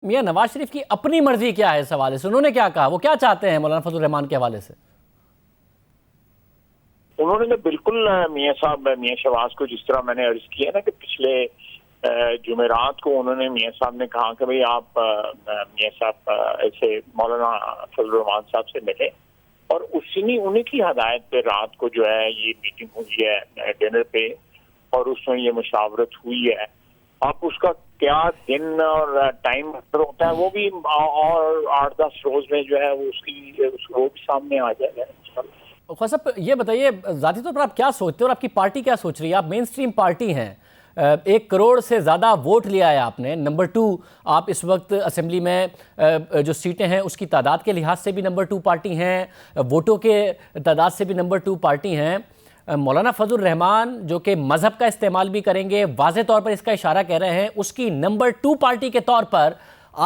میاں نواز شریف کی اپنی مرضی کیا ہے اس حوالے سے؟ انہوں نے کیا کہا؟ وہ کیا چاہتے ہیں مولانا فضل الرحمان کے حوالے سے؟ انہوں نے بالکل میاں صاحب میاں شہباز کو جس طرح میں نے عرض کیا نا کہ پچھلے جمعرات کو انہوں نے میاں صاحب نے کہا کہ بھئی آپ میاں صاحب ایسے مولانا فضل الرحمان صاحب سے ملے، اور انہیں کی ہدایت پہ رات کو جو ہے یہ میٹنگ ہوئی ہے ڈنر پہ، اور اس میں یہ مشاورت ہوئی ہے۔ آپ اس کا کیا دن اور ٹائم ہوتا ہے وہ بھی اور 8-10 روز میں جو ہے وہ وہ بھی سامنے آ جائے گا۔ خواجہ صاحب یہ بتائیے ذاتی طور پر آپ کیا سوچتے ہیں اور آپ کی پارٹی کیا سوچ رہی ہے؟ آپ مین سٹریم پارٹی ہیں، 1 کروڑ سے زیادہ ووٹ لیا ہے آپ نے، نمبر 2 آپ اس وقت اسمبلی میں جو سیٹیں ہیں اس کی تعداد کے لحاظ سے بھی نمبر 2 پارٹی ہیں، ووٹوں کے تعداد سے بھی نمبر 2 پارٹی ہیں۔ مولانا فضل الرحمان جو کہ مذہب کا استعمال بھی کریں گے، واضح طور پر اس کا اشارہ کہہ رہے ہیں، اس کی نمبر 2 پارٹی کے طور پر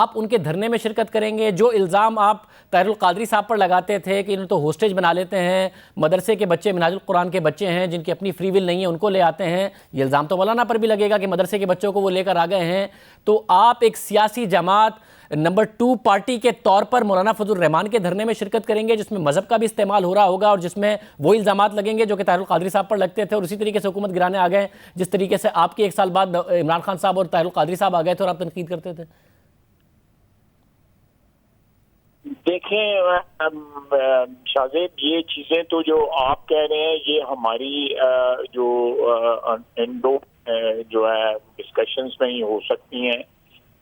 آپ ان کے دھرنے میں شرکت کریں گے؟ جو الزام آپ طاہر القادری صاحب پر لگاتے تھے کہ انہیں تو ہوسٹیج بنا لیتے ہیں، مدرسے کے بچے منہاج القرآن کے بچے ہیں جن کی اپنی فری ول نہیں ہے ان کو لے آتے ہیں، یہ الزام تو مولانا پر بھی لگے گا کہ مدرسے کے بچوں کو وہ لے کر آ گئے ہیں، تو آپ ایک سیاسی جماعت نمبر 2 پارٹی کے طور پر مولانا فضل الرحمان کے دھرنے میں شرکت کریں گے جس میں مذہب کا بھی استعمال ہو رہا ہوگا اور جس میں وہ الزامات لگیں گے جو کہ طاہر القادری صاحب پر لگتے تھے، اور اسی طریقے سے حکومت گرانے آ گئے جس طریقے سے آپ کے 1 سال بعد عمران خان صاحب اور طاہر القادری صاحب آ گئے تھے اور آپ تنقید کرتے تھے؟ دیکھیں شاہزیب، یہ چیزیں تو جو آپ کہہ رہے ہیں یہ ہماری جو انڈو جو ہے ڈسکشنز میں ہی ہو سکتی ہیں۔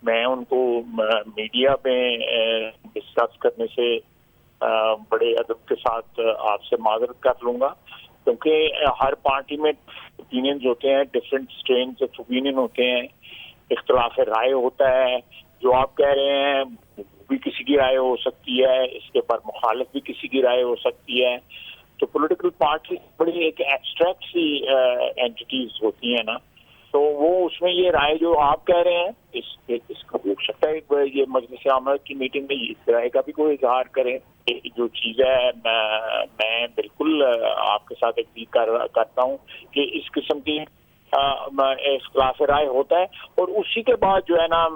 میں ان کو میڈیا پہ ڈسکس کرنے سے بڑے ادب کے ساتھ آپ سے معذرت کر لوں گا، کیونکہ ہر پارٹی میں اوپینینز ہوتے ہیں، ڈفرینٹ اسٹرینز آف اوپینین ہوتے ہیں، اختلاف رائے ہوتا ہے۔ جو آپ کہہ رہے ہیں بھی کسی کی رائے ہو سکتی ہے، اس کے پر مخالف بھی کسی کی رائے ہو سکتی ہے، تو پولیٹیکل پارٹی بڑی ایک ایبسٹریکٹ سی اینٹیٹیز ہوتی ہیں نا، تو وہ اس میں یہ رائے جو آپ کہہ رہے ہیں اس کا ہو سکتا ہے یہ مجلس عامہ کی میٹنگ میں اس رائے کا بھی کوئی اظہار کریں۔ جو چیز ہے میں بالکل آپ کے ساتھ ایگری کرتا ہوں کہ اس قسم کی اختلاف رائے ہوتا ہے، اور اسی کے بعد جو ہے نا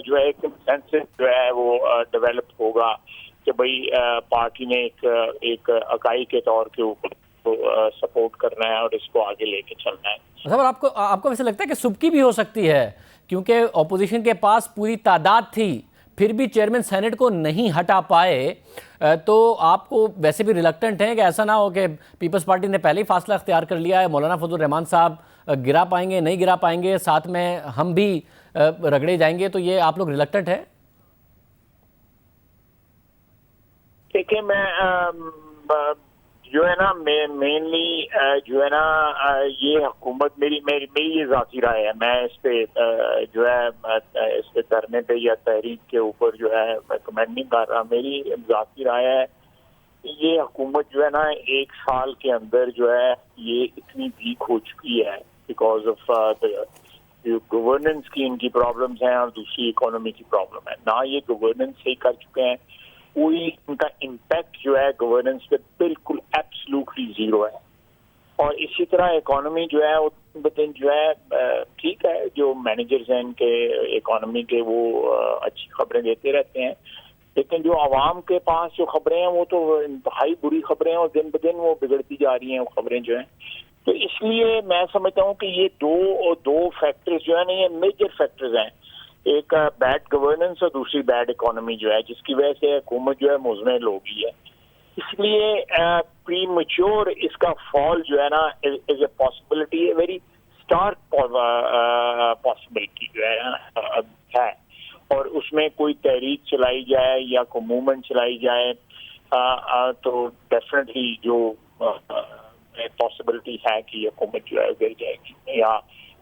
جو ہے ایک کنسنسس جو ہے وہ ڈیولپ ہوگا کہ بھئی پارٹی نے ایک اکائی کے طور کے اوپر سپورٹ کرنا ہے اور اس کو آگے لے کے چلنا ہے۔ صاحب آپ کو ویسے لگتا ہے کہ سبکی بھی ہو سکتی ہے کیونکہ اپوزیشن کے پاس پوری تعداد تھی پھر بھی چیئرمین سینٹ کو نہیں ہٹا پائے، تو آپ کو ویسے بھی ریلکٹنٹ ہیں کہ ایسا نہ ہو کہ پیپلز پارٹی نے پہلے ہی فاصلہ اختیار کر لیا ہے، مولانا فضل الرحمان صاحب گرا پائیں گے نہیں گرا پائیں گے، ساتھ میں ہم بھی رگڑے جائیں گے، تو یہ آپ لوگ ریلکٹنٹ ہیں؟ دیکھیں میں جو ہے نا مینلی جو ہے نا یہ حکومت میری یہ ذاتی رائے ہے، میں اس پہ جو ہے اس پہ دھرنے پہ یا تحریک کے اوپر جو ہے میں کمنٹ نہیں کر رہا، میری ذاتی رائے ہے یہ حکومت جو ہے نا 1 سال کے اندر جو ہے یہ اتنی ویک ہو چکی ہے بیکاز آف گورننس کی ان کی پرابلمز ہیں اور دوسری اکانومی کی پرابلم ہے، نہ یہ گورننس صحیح کر چکے ہیں، کوئی ان کا امپیکٹ جو ہے گورننس پہ بالکل ایبسلوٹلی زیرو ہے، اور اسی طرح اکانومی جو ہے دن جو ہے ٹھیک ہے جو مینیجرز ہیں ان کے اکانومی کے وہ اچھی خبریں دیتے رہتے ہیں، لیکن جو عوام کے پاس جو خبریں ہیں وہ تو انتہائی بری خبریں ہیں اور دن بدن وہ بگڑتی جا رہی ہیں وہ خبریں جو ہیں، تو اس لیے میں سمجھتا ہوں کہ یہ دو فیکٹرز جو ہے نا یہ میجر فیکٹرز ہیں، ایک بیڈ گورننس اور دوسری بیڈ اکانومی جو ہے جس کی وجہ سے حکومت جو ہے مزمحل ہو گئی ہے، اس لیے پری میچور اس کا فال جو ہے نا is a possibility, a very stark possibility جو ہے، اور اس میں کوئی تحریک چلائی جائے یا کوئی موومنٹ چلائی جائے تو ڈیفینیٹلی جو پاسبلٹی ہے کہ حکومت جو ہے گر جائے گی،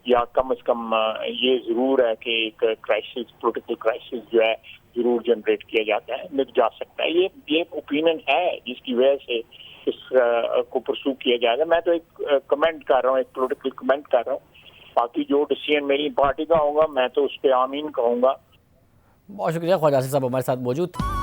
یا کم از کم یہ ضرور ہے کہ ایک کرائسس پولیٹیکل کرائسس جو ہے ضرور جنریٹ کیا جاتا ہے، مٹ جا سکتا ہے، یہ اوپینین ہے جس کی وجہ سے اس کو پرسو کیا جائے گا۔ میں تو ایک کمنٹ کر رہا ہوں، ایک پولیٹیکل کمنٹ کر رہا ہوں، باقی جو ڈیسیژن میری پارٹی کا ہوگا میں تو اس پہ آمین کہوں گا۔ بہت شکریہ خواجہ آصف صاحب ہمارے ساتھ موجود تھے۔